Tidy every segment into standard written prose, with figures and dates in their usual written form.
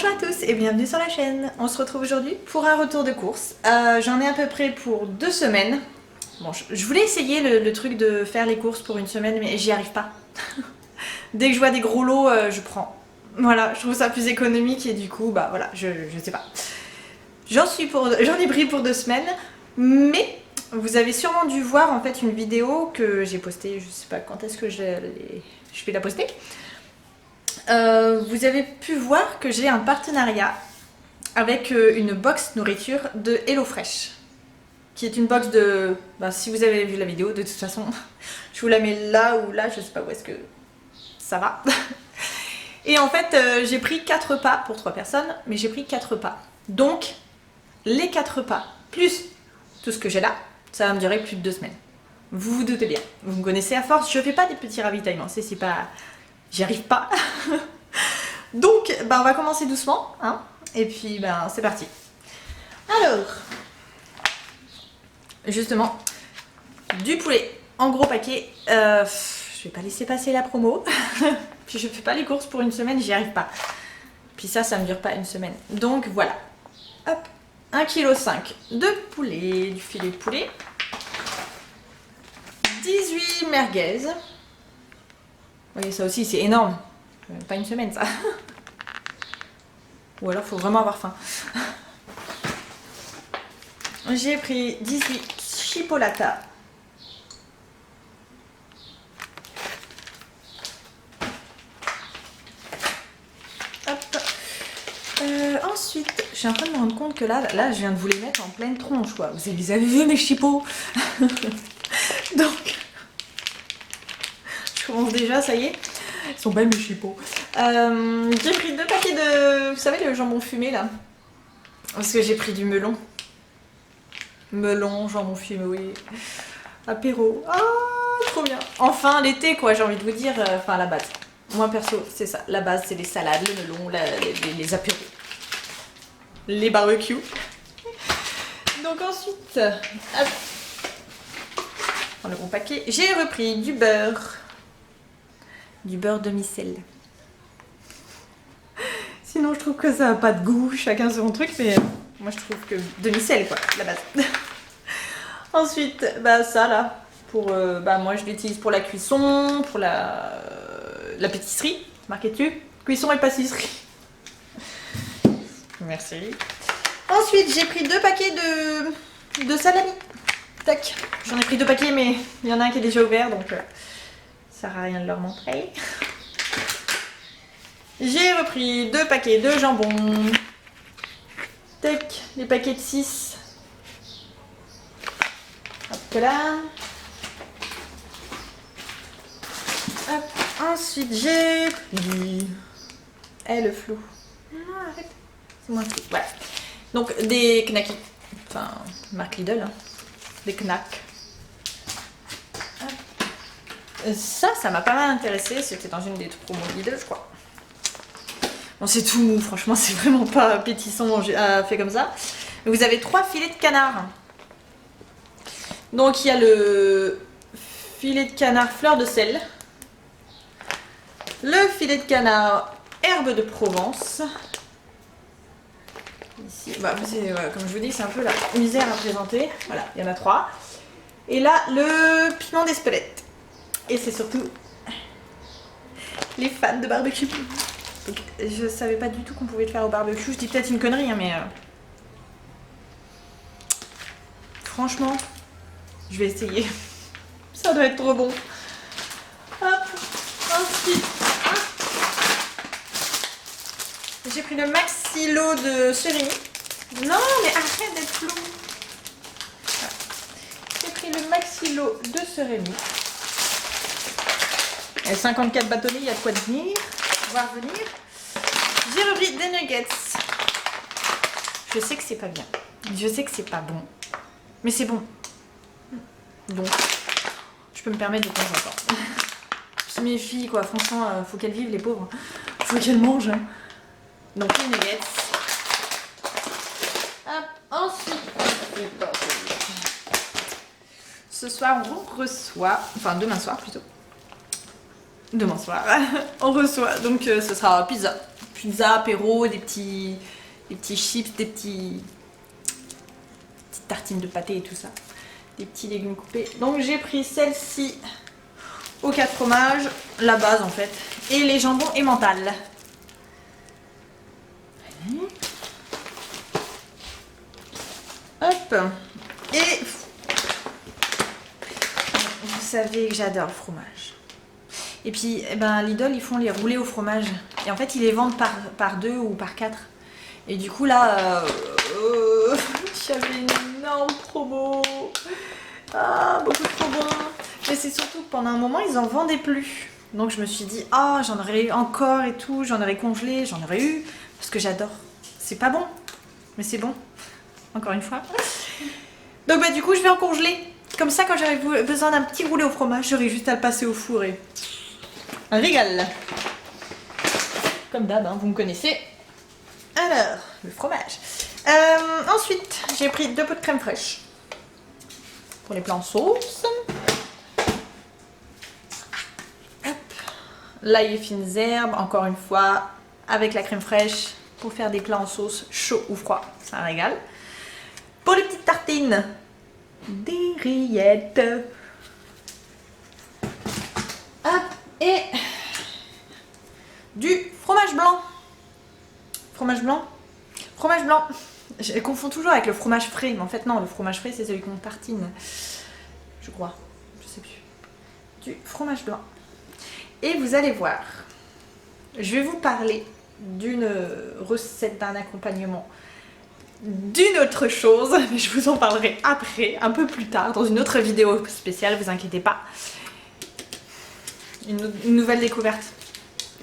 Bonjour à tous et bienvenue sur la chaîne. On se retrouve aujourd'hui pour un retour de course. J'en ai à peu près pour 2 semaines. Bon, je voulais essayer le truc de faire les courses pour une semaine, mais j'y arrive pas. Dès que je vois des gros lots, je prends. Voilà, je trouve ça plus économique et du coup, bah voilà, je sais pas. J'en ai pris pour 2 semaines, mais vous avez sûrement dû voir en fait une vidéo que j'ai postée, je sais pas quand est-ce que je vais la poster. Vous avez pu voir que j'ai un partenariat avec une box nourriture de HelloFresh, qui est une box de... Ben, si vous avez vu la vidéo, de toute façon, je vous la mets là ou là, je sais pas où est-ce que ça va. Et en fait, j'ai pris 4 repas pour 3 personnes, mais j'ai pris 4 repas. Donc, les 4 repas, plus tout ce que j'ai là, ça va me durer plus de 2 semaines. Vous vous doutez bien, vous me connaissez à force, je fais pas des petits ravitaillements, c'est pas... J'y arrive pas. Donc, ben, on va commencer doucement, hein, et puis ben, c'est parti. Alors, justement, du poulet en gros paquet. Je vais pas laisser passer la promo. Puis je fais pas les courses pour une semaine, j'y arrive pas. Puis ça me dure pas une semaine. Donc voilà. Hop, 1,5 kg de poulet, du filet de poulet. 18 merguez. Vous voyez, ça aussi, c'est énorme. Pas une semaine, ça. Ou alors, faut vraiment avoir faim. J'ai pris 18 chipolata. Hop. Ensuite, je suis en train de me rendre compte que là, je viens de vous les mettre en pleine tronche, quoi. Vous les avez vus, mes chipots. Donc, je commence déjà, ça y est. Ils sont belles mes chipots. J'ai pris 2 paquets de... Vous savez le jambon fumé là? Parce que j'ai pris du melon. Melon, jambon fumé, oui. Apéro. Ah, trop bien. Enfin l'été quoi, j'ai envie de vous dire. Enfin la base. Moi perso, c'est ça. La base c'est les salades, le melon, les apéros. Les barbecues. Donc ensuite... Hop. Dans le bon paquet, j'ai repris du beurre. Du beurre demi-sel. Sinon, je trouve que ça n'a pas de goût, chacun son truc, mais moi je trouve que demi-sel, quoi, la base. Ensuite, bah ça là, pour, moi je l'utilise pour la cuisson, pour la pâtisserie, marqué dessus, cuisson et pâtisserie. Merci. Ensuite, j'ai pris 2 paquets de salami. Tac, j'en ai pris 2 paquets, mais il y en a un qui est déjà ouvert, donc... ça sert à rien de leur montrer. J'ai repris 2 paquets de jambon. Tac, les paquets de 6. Hop là. Hop. Ensuite, j'ai pris... le flou. Non, arrête. C'est moins flou. Voilà. Donc, des knackis. Enfin, marque Lidl. Hein. Des knacks. Ça m'a pas mal intéressé, c'était dans une des promos Lidl, je crois. Bon, c'est tout mou, franchement, c'est vraiment pas appétissant fait comme ça. Vous avez 3 filets de canard. Donc, il y a le filet de canard fleur de sel, le filet de canard herbe de Provence. Ici, bah, comme je vous dis, c'est un peu la misère à présenter. Voilà, il y en a 3. Et là, le piment d'Espelette. Et c'est surtout les fans de barbecue. Donc, je savais pas du tout qu'on pouvait le faire au barbecue. Je dis peut-être une connerie, hein, mais franchement, je vais essayer. Ça doit être trop bon. Hop. Ensuite, j'ai pris le maxilo de Cérémy. Non, mais arrête d'être flou. Voilà. J'ai pris le maxilo de Cérémy. Et 54 bâtonnets, il y a de quoi venir, voir venir. J'ai repris des nuggets. Je sais que c'est pas bien. Je sais que c'est pas bon. Mais c'est bon. Donc, je peux me permettre de temps en temps. C'est mes filles, quoi. Franchement, faut qu'elles vivent, les pauvres. Faut qu'elles mangent. Hein. Donc, les nuggets. Hop, ensuite. Ce soir, on reçoit... Enfin, demain soir, plutôt. Demain soir, on reçoit, donc ce sera pizza. pizza, apéro, des petits chips, des petites tartines de pâté et tout ça. Des petits légumes coupés. Donc j'ai pris celle-ci aux 4 fromages, la base en fait, et les jambons emmental. Hop. Et vous savez que j'adore le fromage. Et puis eh ben, Lidl ils font les roulés au fromage. Et en fait ils les vendent par 2 ou par 4. Et du coup là, j'avais une énorme promo. Ah, beaucoup trop bon. Mais c'est surtout que pendant un moment ils en vendaient plus. Donc je me suis dit, ah j'en aurais eu encore et tout, j'en aurais congelé, j'en aurais eu. Parce que j'adore. C'est pas bon, mais c'est bon. Encore une fois. Donc bah du coup je vais en congeler. Comme ça quand j'aurai besoin d'un petit roulé au fromage, j'aurai juste à le passer au four et un régal. Comme d'hab, hein, vous me connaissez. Alors, le fromage. Ensuite, j'ai pris 2 pots de crème fraîche. Pour les plats en sauce. Hop. L'ail et fines herbes, encore une fois, avec la crème fraîche. Pour faire des plats en sauce, chaud ou froid. C'est un régal. Pour les petites tartines, des rillettes. Hop, et du fromage blanc. Fromage blanc. Fromage blanc. Je confonds toujours avec le fromage frais, mais en fait non, le fromage frais c'est celui qu'on tartine. Je crois, je sais plus. Du fromage blanc. Et vous allez voir, je vais vous parler d'une recette, d'un accompagnement, d'une autre chose, mais je vous en parlerai après, un peu plus tard, dans une autre vidéo spéciale, vous inquiétez pas. Une nouvelle découverte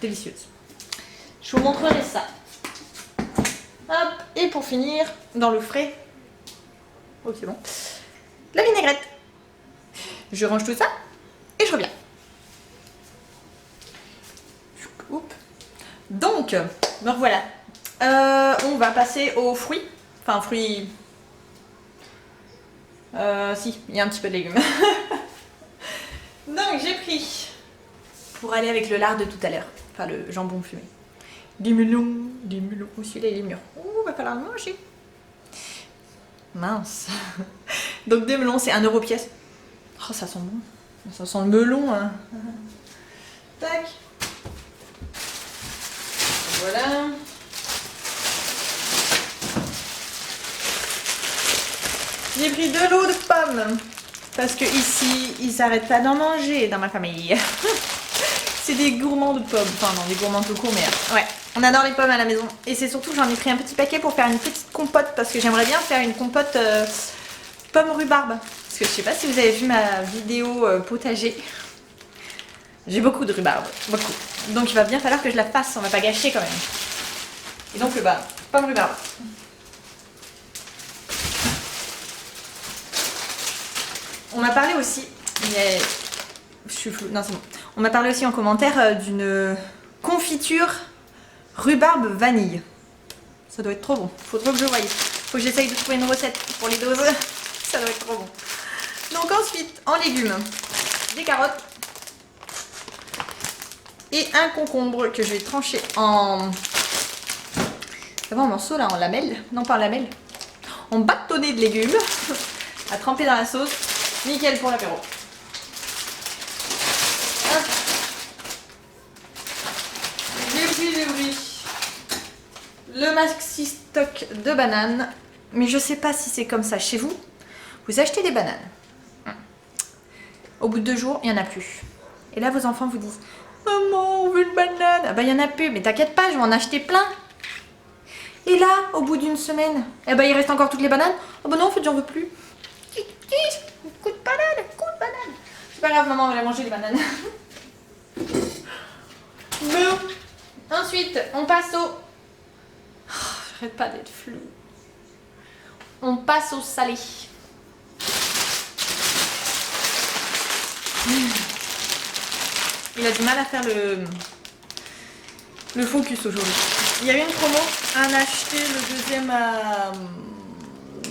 délicieuse. Je vous montrerai ça. Hop, et pour finir, dans le frais, oh c'est bon, la vinaigrette. Je range tout ça et je reviens. Oups. Donc, me revoilà. On va passer aux fruits. Enfin, fruits... si, il y a un petit peu de légumes. Donc, j'ai pris, pour aller avec le lard de tout à l'heure, enfin le jambon fumé, des melons. Oh, celui-là il est mûr. Oh, va falloir le manger. Mince. Donc, des melons, c'est 1 € pièce. Oh, ça sent bon. Ça sent le melon, hein. Tac. Voilà. J'ai pris 2 lots de pommes. Parce que ici, ils s'arrêtent pas d'en manger dans ma famille. C'est des gourmands de pommes. Enfin non, des gourmands tout court, mais ouais. On adore les pommes à la maison. Et c'est surtout, j'en ai pris un petit paquet pour faire une petite compote. Parce que j'aimerais bien faire une compote pomme rhubarbe. Parce que je sais pas si vous avez vu ma vidéo potager. J'ai beaucoup de rhubarbe. Beaucoup. Donc il va bien falloir que je la fasse. On va pas gâcher quand même. Et donc pomme rhubarbe. On m'a parlé aussi, mais je suis floue, non c'est bon. On m'a parlé aussi en commentaire d'une confiture rhubarbe vanille. Ça doit être trop bon, faut trop que je voie. Faut que j'essaye de trouver une recette pour les doses, ça doit être trop bon. Donc ensuite, en légumes, des carottes et un concombre que je vais trancher en... Ça va en morceaux là, en lamelles, non pas en lamelles, en bâtonnets de légumes à tremper dans la sauce. Nickel pour l'apéro. J'ai pris le maxi stock de bananes. Mais je sais pas si c'est comme ça chez vous. Vous achetez des bananes. Au bout de 2 jours, il n'y en a plus. Et là, vos enfants vous disent « Maman, on veut une banane !» Ah bah, il n'y en a plus. Mais t'inquiète pas, je vais en acheter plein. Et là, au bout d'une semaine, eh ben, il reste encore toutes les bananes. Ah bah non, en fait, j'en veux plus. Coup de banane, coup de banane. C'est pas grave, maman, on va manger les bananes. Bon. Ensuite, on passe au... Oh, j'arrête pas d'être flou. On passe au salé. Il a du mal à faire le focus aujourd'hui. Il y a eu une promo, à en acheter le deuxième à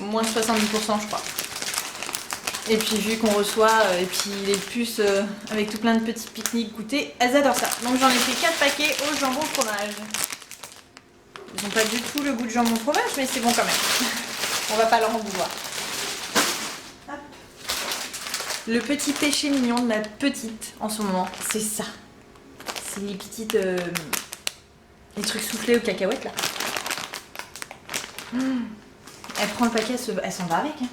moins 70% je crois. Et puis vu qu'on reçoit, et puis les puces avec tout plein de petits pique-niques goûtés, elles adorent ça. Donc j'en ai fait 4 paquets au jambon fromage. Ils n'ont pas du tout le goût de jambon fromage, mais c'est bon quand même. On va pas leur en vouloir. Hop. Le petit péché mignon de ma petite en ce moment, c'est ça. C'est les petites... les trucs soufflés aux cacahuètes là. Elle prend le paquet, elle s'en va avec. Hein.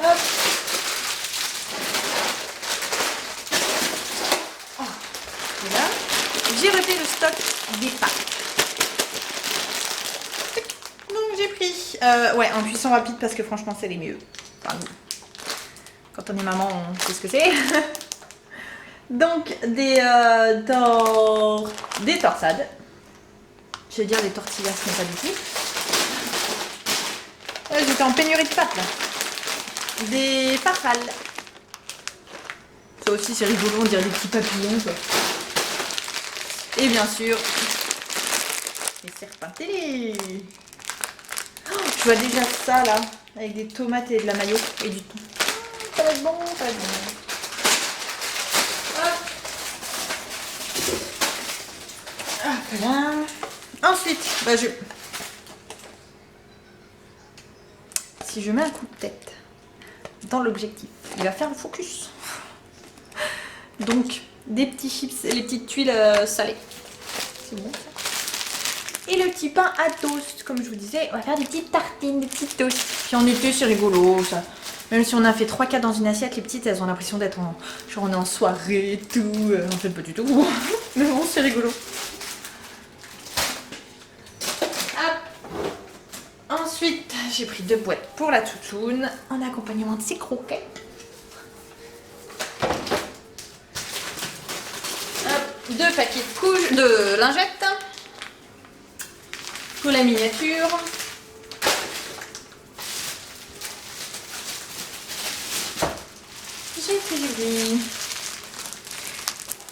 Hop. Oh. Et là, j'ai refait le stock des pâtes. Donc j'ai pris, ouais, en cuisson rapide parce que franchement c'est les mieux. Enfin, quand on est maman, on sait ce que c'est. Donc des torsades. Je vais dire des tortillas, mais pas du tout. J'étais en pénurie de pâtes là. Des farfales. Ça aussi c'est rigolo, on dirait des petits papillons quoi. Et bien sûr, les serpents télé. Oh, je vois déjà ça là, avec des tomates et de la mayo et du thon. Ça va être bon, ça va être bon. Hop là. Ensuite, bah si je mets un coup de tête dans l'objectif, il va faire le focus. Donc, des petits chips, les petites tuiles salées. C'est bon ça. Et le petit pain à toast, comme je vous disais, on va faire des petites tartines, des petites toasts. Puis en été, c'est rigolo, ça. Même si on a fait 3-4 dans une assiette, les petites, elles ont l'impression d'être en... genre on est en soirée et tout. En fait, pas du tout. Mais bon, c'est rigolo. Ensuite, j'ai pris 2 boîtes pour la toutoune en accompagnement de ses croquettes. Hop, 2 paquets de couches de lingettes pour la miniature. J'ai pris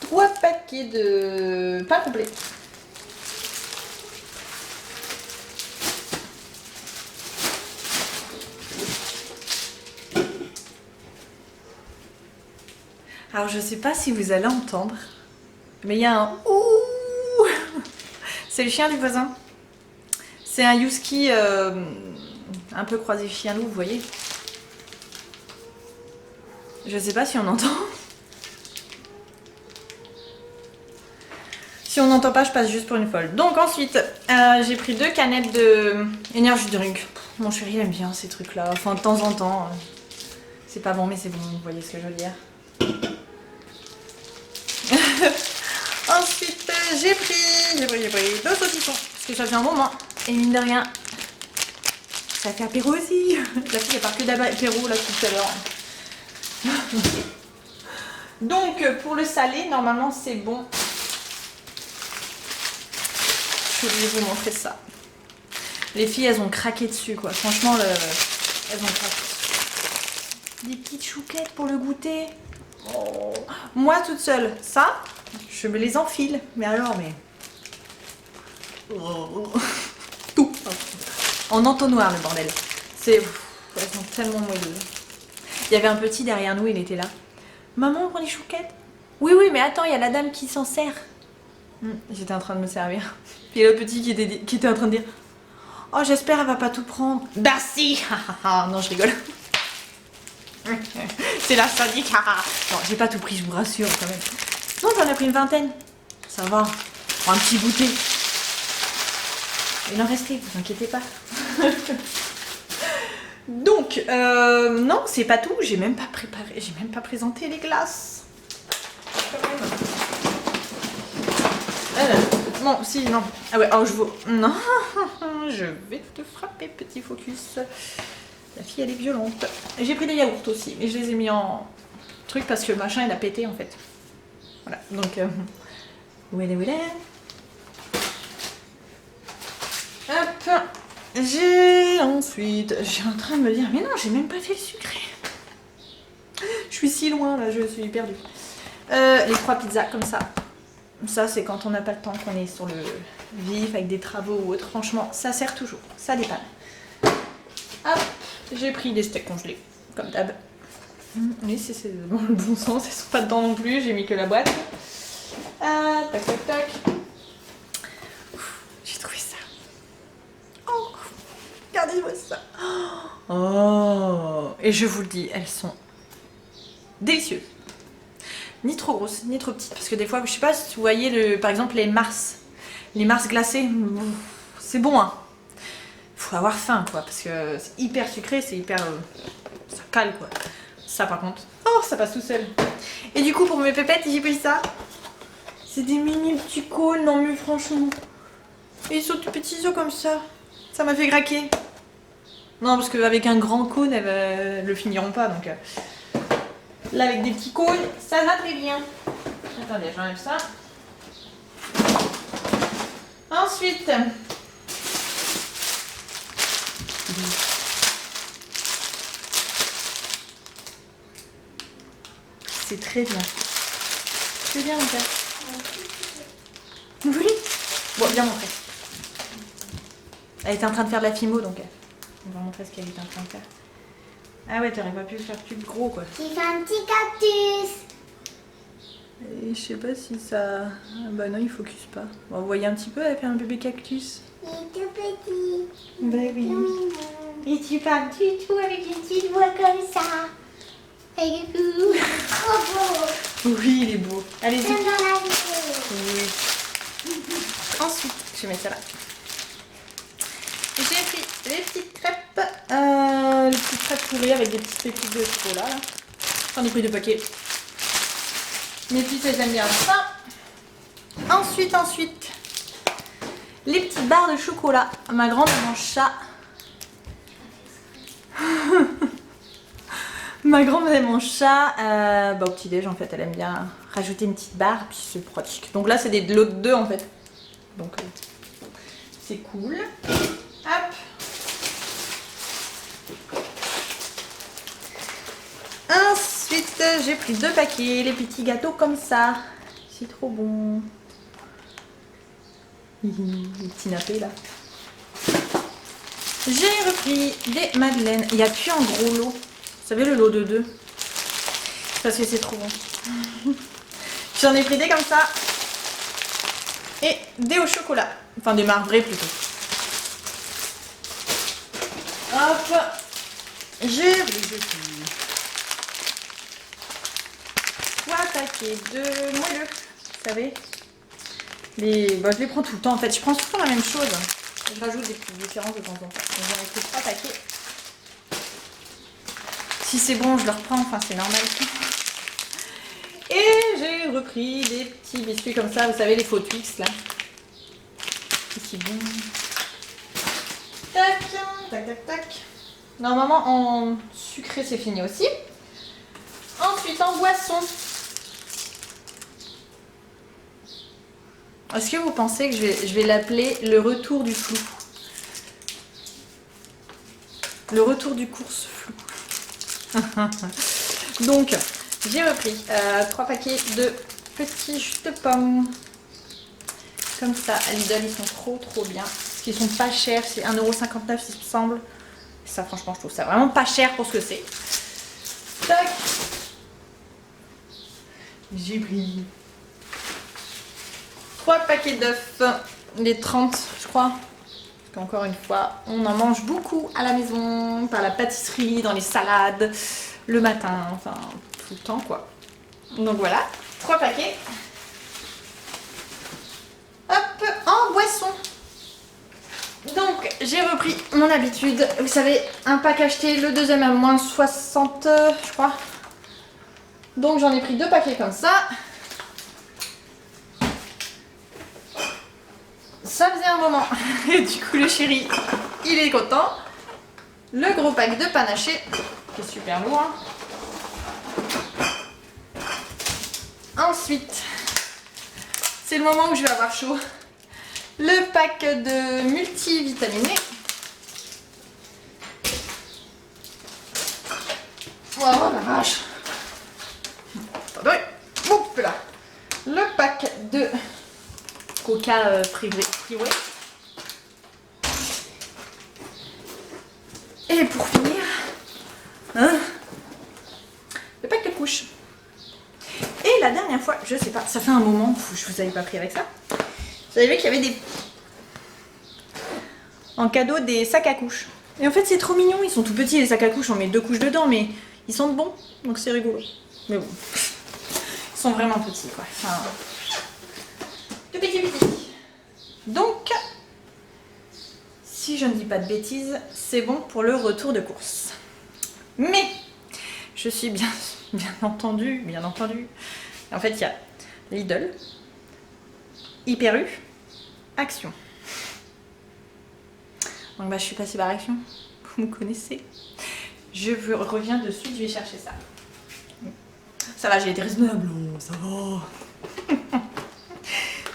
3 paquets de pain complet. Alors je sais pas si vous allez entendre, mais il y a un ouh. C'est le chien du voisin. C'est un husky un peu croisé chien loup, vous voyez. Je sais pas si on entend. Si on n'entend pas, je passe juste pour une folle. Donc ensuite, j'ai pris 2 canettes de Energy Drink. Mon chéri il aime bien ces trucs là, enfin de temps en temps. C'est pas bon mais c'est bon, vous voyez ce que je veux dire. Ensuite, j'ai pris 2 saucissons, parce que ça fait un moment. Et mine de rien, ça fait apéro aussi. La fille, elle part que d'apéro là tout à l'heure. Donc, pour le salé, normalement, c'est bon. Je vais vous montrer ça. Les filles, elles ont craqué dessus, quoi. Franchement, elles ont craqué. Des petites chouquettes pour le goûter. Oh. Moi, toute seule, ça... Je me les enfile, mais alors, mais... Tout. En entonnoir, le bordel. C'est... Elles sont tellement moelleuses. Il y avait un petit derrière nous, il était là. Maman, on prend des chouquettes? Oui, oui, mais attends, il y a la dame qui s'en sert. J'étais en train de me servir. Puis le petit qui était en train de dire... Oh, j'espère elle va pas tout prendre. Bah si. Non, je rigole. C'est la syndic. Non, j'ai pas tout pris, je vous rassure quand même. Non, j'en ai pris une vingtaine. Ça va. Pour un petit goûter. Il en restait, vous inquiétez pas. Donc, non, c'est pas tout. J'ai même pas préparé, j'ai même pas présenté les glaces. Bon, si, non. Ah ouais, oh, je vous... Non, je vais te frapper, petit focus. La fille, elle est violente. J'ai pris des yaourts aussi, mais je les ai mis en truc parce que le machin, il a pété, en fait. Voilà, donc... Voilà. Hop. J'ai ensuite... J'ai en train de me dire, mais non, j'ai même pas fait le sucré. Je suis si loin, là, je suis perdue. Les 3 pizzas, comme ça. Ça, c'est quand on n'a pas le temps, qu'on est sur le vif, avec des travaux ou autre. Franchement, ça sert toujours. Ça dépanne. Hop, j'ai pris des steaks congelés, comme d'hab. Oui, c'est dans le bon sens, elles sont pas dedans non plus, j'ai mis que la boîte. Tac, tac, tac. regardez-moi ça. Oh. Et je vous le dis, elles sont délicieuses. Ni trop grosses, ni trop petites. Parce que des fois, je sais pas si vous voyez, par exemple, les Mars. Les Mars glacés, c'est bon, hein. Faut avoir faim, quoi. Parce que c'est hyper sucré, c'est hyper... ça cale, quoi. Ça, par contre... Oh, ça passe tout seul. Et du coup, pour mes pépettes, j'ai pris ça. C'est des mini petits cônes. Non, mais franchement... Et ils sont tout petits, ils sont comme ça. Ça m'a fait craquer. Non, parce qu'avec un grand cône, elles le finiront pas, donc... Là, avec des petits cônes, ça va très bien. Attendez, j'enlève ça. Ensuite... C'est très bien. C'est bien, mon père. Oui. Bon, bien montré. Elle était en train de faire de la fimo, donc on va montrer ce qu'elle était en train de faire. Ah ouais, t'aurais pas pu faire plus gros, quoi. J'ai fait un petit cactus. Et je sais pas si ça... Ah bah non, il focus pas. Bon, vous voyez un petit peu, elle fait un bébé cactus. Il est tout petit. Bah oui. Et tu parles du tout avec une petite voix comme ça. Elle est cool. Trop beau. Oui, il est beau. Allez-y. Comme dans la vidéo. Oui. Ensuite, je vais mettre ça là. J'ai pris les petites crêpes. Les petites crêpes pourries avec des petites pépites de chocolat, là. J'en ai pris 2 paquets. Mes petites, elles aiment bien ça. Ensuite, les petites barres de chocolat. Ma grande mange ça. Ma grand-mère elle mange ça au petit-déj en fait, elle aime bien rajouter une petite barre, puis c'est pratique. Donc là c'est de l'eau de 2 en fait. Donc c'est cool. Hop. Ensuite j'ai pris 2 paquets, les petits gâteaux comme ça. C'est trop bon. Les petits nappés là. J'ai repris des madeleines. Il n'y a plus un gros lot. Vous savez le lot de 2. Parce que c'est trop bon. J'en ai pris des comme ça. Et des au chocolat. Enfin des marbrés plutôt. Hop. J'ai pris 3 paquets de moelleux. Vous savez. Je les prends tout le temps en fait. Je prends souvent la même chose. Je rajoute des petites différences de temps en temps. Donc j'en ai pris 3 paquets. Si c'est bon, je le reprends, enfin c'est normal. Et j'ai repris des petits biscuits comme ça, vous savez les faux Twix là. C'est bon. Tac, tac, tac, tac. Normalement en sucré c'est fini aussi. Ensuite en boisson. Est-ce que vous pensez que je vais l'appeler le retour du flou? Le retour du course flou. Donc, j'ai repris 3 paquets de petits jus de pommes. Comme ça, à Lidl, ils sont trop bien. Parce qu'ils sont pas chers, c'est 1,59 € il me semble. Et ça, franchement, je trouve ça vraiment pas cher pour ce que c'est. Tac. J'ai pris 3 paquets d'œufs, les 30, je crois. Encore une fois, on en mange beaucoup à la maison, par la pâtisserie, dans les salades, le matin, enfin tout le temps quoi. Donc voilà, 3 paquets. Hop, en boisson. Donc j'ai repris mon habitude, vous savez, un pack acheté, le deuxième à moins 60, je crois. Donc j'en ai pris 2 paquets comme ça. Ça faisait un moment. Et du coup, le chéri, il est content. Le gros pack de panaché, qui est super lourd. Ensuite, c'est le moment où je vais avoir chaud. Le pack de multivitaminés. Oh la vache. Attendez. Hop là. Le pack de Coca Freeway. Et pour finir, le pack de couches. Et la dernière fois, je sais pas, ça fait un moment que je vous avais pas pris avec ça. J'avais vu qu'il y avait en cadeau des sacs à couches. Et en fait c'est trop mignon, ils sont tout petits les sacs à couches, on met 2 couches dedans mais ils sentent bon, donc c'est rigolo. Mais bon, ils sont vraiment petits quoi. Enfin, tout petits. Donc, si je ne dis pas de bêtises, c'est bon pour le retour de course. Mais, je suis bien entendu. En fait il y a Lidl, Hyper U, Action. Donc bah je suis passée par Action, vous me connaissez. Je reviens de suite, je vais chercher ça. Ça va, j'ai été raisonnable, ça va.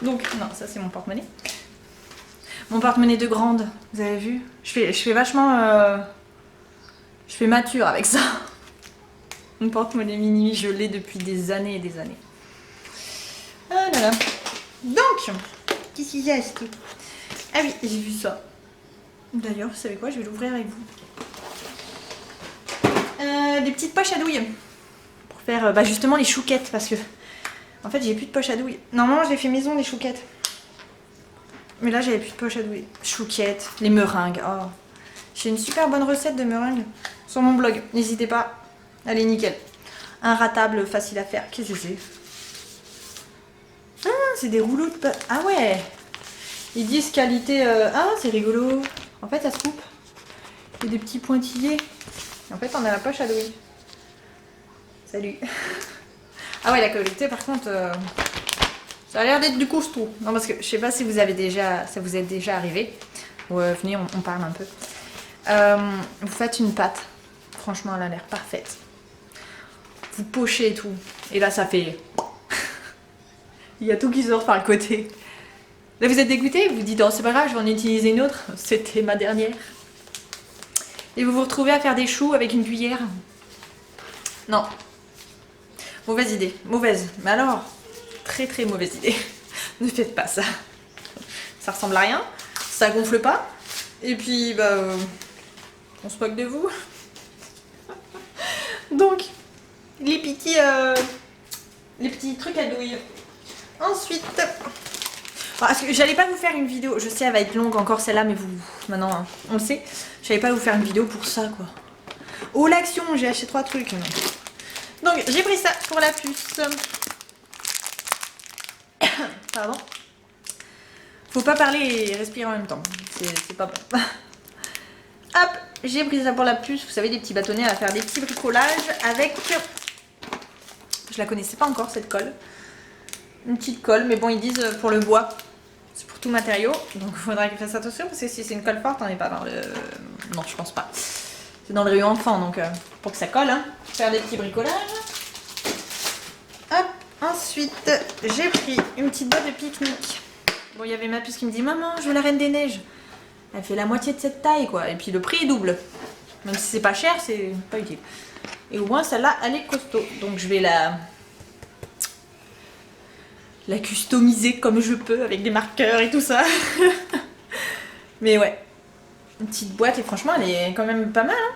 Donc, non, ça c'est mon porte-monnaie. Mon porte-monnaie de grande, vous avez vu? Je fais vachement... Je fais mature avec ça. Mon porte-monnaie mini, je l'ai depuis des années et des années. Ah là là. Donc, qu'est-ce qu'il y a ici? Ah oui, j'ai vu ça. D'ailleurs, vous savez quoi? Je vais l'ouvrir avec vous. Des petites poches à douille. Pour faire bah, justement les chouquettes. Parce que, en fait, j'ai plus de poches à douille. Normalement, j'ai fait maison les chouquettes. Mais là, j'avais plus de poches à douille. Chouquettes, les meringues. Oh. J'ai une super bonne recette de meringues sur mon blog. N'hésitez pas. Allez, nickel. Inratable, facile à faire. Qu'est-ce que c'est? Ah, c'est des rouleaux de pâte. Ah ouais. Ils disent qualité... Ah, c'est rigolo. En fait, ça se coupe. Il y a des petits pointillés. En fait, on a la poche à douille. Salut. Ah ouais, la qualité, par contre, ça a l'air d'être du costaud. Non, parce que je sais pas si vous avez déjà... Ça vous est déjà arrivé. Venez, on parle un peu. Vous faites une pâte. Franchement, elle a l'air parfaite. Vous pochez et tout. Et là, ça fait... Il y a tout qui sort par le côté. Là, vous êtes dégoûté, vous dites, oh, c'est pas grave, je vais en utiliser une autre. C'était ma dernière. Et vous vous retrouvez à faire des choux avec une cuillère. Non. Mauvaise idée. Mauvaise. Mais alors, très très mauvaise idée. Ne faites pas ça. Ça ressemble à rien. Ça gonfle pas. Et puis, bah, on se moque de vous. Donc, les petits trucs à douille. Ensuite... Parce que j'allais pas vous faire une vidéo, je sais elle va être longue encore celle-là, mais vous, maintenant hein, on le sait, j'allais pas vous faire une vidéo pour ça quoi. Oh l'Action, j'ai acheté 3 trucs. Donc j'ai pris ça pour la puce. Pardon. Faut pas parler et respirer en même temps, c'est pas bon. Hop, j'ai pris ça pour la puce, vous savez des petits bâtonnets à faire des petits bricolages avec... Je la connaissais pas encore cette colle. Une petite colle, mais bon ils disent pour le bois. C'est pour tout matériau, donc il faudra qu'il fasse attention parce que si c'est une colle forte, on n'est pas dans le... Non, je pense pas. C'est dans le rayon enfant, donc pour que ça colle, hein. Faire des petits bricolages. Hop, ensuite, j'ai pris une petite boîte de pique-nique. Bon, il y avait ma puce qui me dit, maman, je veux la Reine des Neiges. Elle fait la moitié de cette taille, quoi. Et puis le prix est double. Même si c'est pas cher, c'est pas utile. Et au moins, celle-là, elle est costaud. Donc je vais la customiser comme je peux avec des marqueurs et tout ça. Mais ouais, une petite boîte et franchement elle est quand même pas mal hein.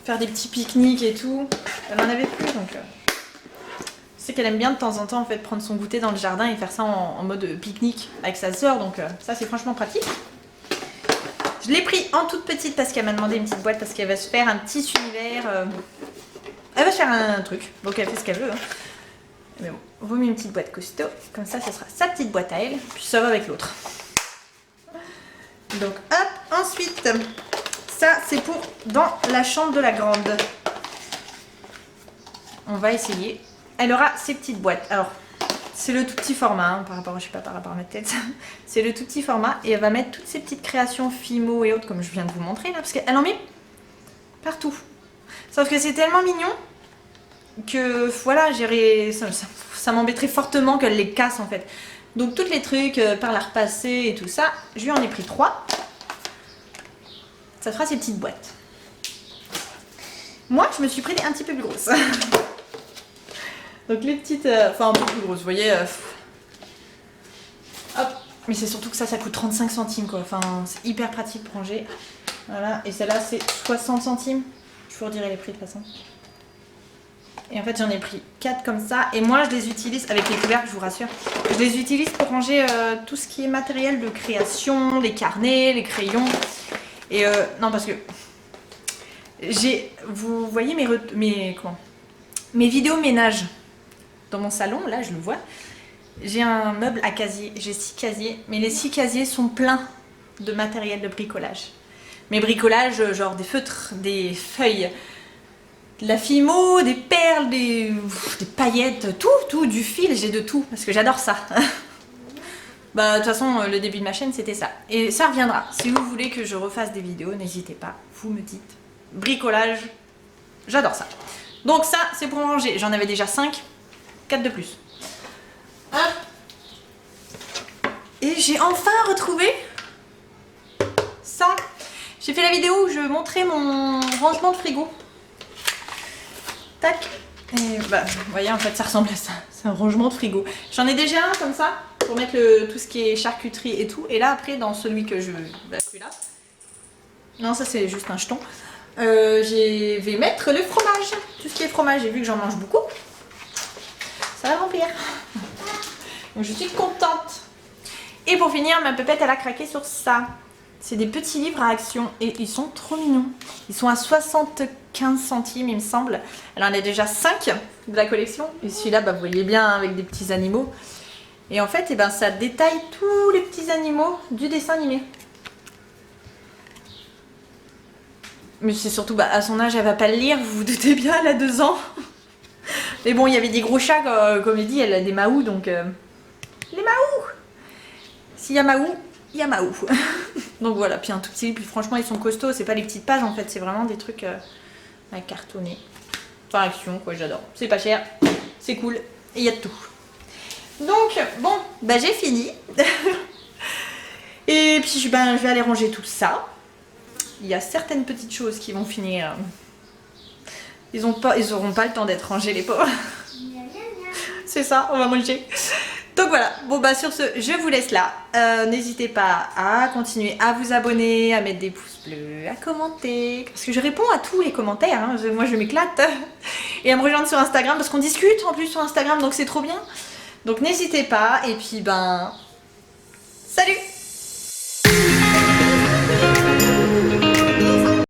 Faire des petits pique-niques et tout, elle en avait plus donc je sais qu'elle aime bien de temps en temps en fait prendre son goûter dans le jardin et faire ça en mode pique-nique avec sa soeur, donc ça c'est franchement pratique. Je l'ai pris en toute petite parce qu'elle m'a demandé une petite boîte parce qu'elle va se faire un petit univers, elle va se faire un truc, donc elle fait ce qu'elle veut hein. Mais bon, on vous met une petite boîte costaud, comme ça, ça sera sa petite boîte à elle, puis ça va avec l'autre. Donc hop, ensuite, ça c'est pour dans la chambre de la grande. On va essayer. Elle aura ses petites boîtes. Alors, c'est le tout petit format, hein, par rapport, je sais pas, par rapport à ma tête. C'est le tout petit format et elle va mettre toutes ses petites créations Fimo et autres, comme je viens de vous montrer là, parce qu'elle en met partout. Sauf que c'est tellement mignon que voilà, ça m'embêterait fortement qu'elle les casse en fait. Donc tous les trucs par la repasser et tout ça, je lui en ai pris 3. Ça fera ces petites boîtes. Moi, je me suis pris un petit peu plus grosses. Donc les petites, enfin un peu plus grosses, vous voyez. Hop. Mais c'est surtout que ça coûte 35 centimes quoi. Enfin, c'est hyper pratique pour ranger. Voilà. Et celle-là, c'est 60 centimes. Je vous redirai les prix de toute façon. Et en fait j'en ai pris 4 comme ça. Et moi je les utilise avec les couvercles, je vous rassure. Je les utilise pour ranger tout ce qui est matériel de création, les carnets, les crayons. Et non parce que vous voyez mes vidéos ménage dans mon salon, là je le vois. J'ai un meuble à casier, j'ai 6 casiers, mais les 6 casiers sont pleins de matériel de bricolage. Mais bricolage, genre des feutres, des feuilles, de la fimo, des perles, des paillettes, tout, du fil, j'ai de tout, parce que j'adore ça. Bah, de toute façon, le début de ma chaîne, c'était ça. Et ça reviendra. Si vous voulez que je refasse des vidéos, n'hésitez pas, vous me dites. Bricolage, j'adore ça. Donc ça, c'est pour ranger. J'en avais déjà 5, 4 de plus. Hop. Et j'ai enfin retrouvé ça. J'ai fait la vidéo où je montrais mon rangement de frigo. Tac. Et bah, vous voyez, en fait, ça ressemble à ça. C'est un rangement de frigo. J'en ai déjà un comme ça, pour mettre tout ce qui est charcuterie et tout. Et là, après, dans celui que je... Bah, celui-là. Non, ça, c'est juste un jeton. Je vais mettre le fromage. Tout ce qui est fromage, j'ai vu que j'en mange beaucoup. Ça va remplir. Donc, je suis contente. Et pour finir, ma pépette, elle a craqué sur ça. C'est des petits livres à action et ils sont trop mignons. Ils sont à 75 centimes, il me semble. Elle en a déjà 5 de la collection. Et celui-là, bah, vous voyez bien, avec des petits animaux. Et en fait, eh ben, ça détaille tous les petits animaux du dessin animé. Mais c'est surtout, bah, à son âge, elle va pas le lire, vous vous doutez bien, elle a 2 ans. Mais bon, il y avait des gros chats, comme elle dit, elle a des Mahou, donc... Les Mahou! S'il y a Mahou, il y a Mahou. Donc voilà, puis un tout petit, puis franchement, ils sont costauds, c'est pas les petites pages, en fait, c'est vraiment des trucs à cartonner. Enfin, action, quoi, j'adore. C'est pas cher, c'est cool, et il y a de tout. Donc, bon, bah j'ai fini. Et puis, je vais aller ranger tout ça. Il y a certaines petites choses qui vont finir... Ils auront pas le temps d'être rangés, les pauvres. C'est ça, on va manger. Donc voilà, bon bah sur ce, je vous laisse là. N'hésitez pas à continuer à vous abonner, à mettre des pouces bleus, à commenter. Parce que je réponds à tous les commentaires, hein. Moi je m'éclate. Et à me rejoindre sur Instagram, parce qu'on discute en plus sur Instagram, donc c'est trop bien. Donc n'hésitez pas, et puis ben... Salut!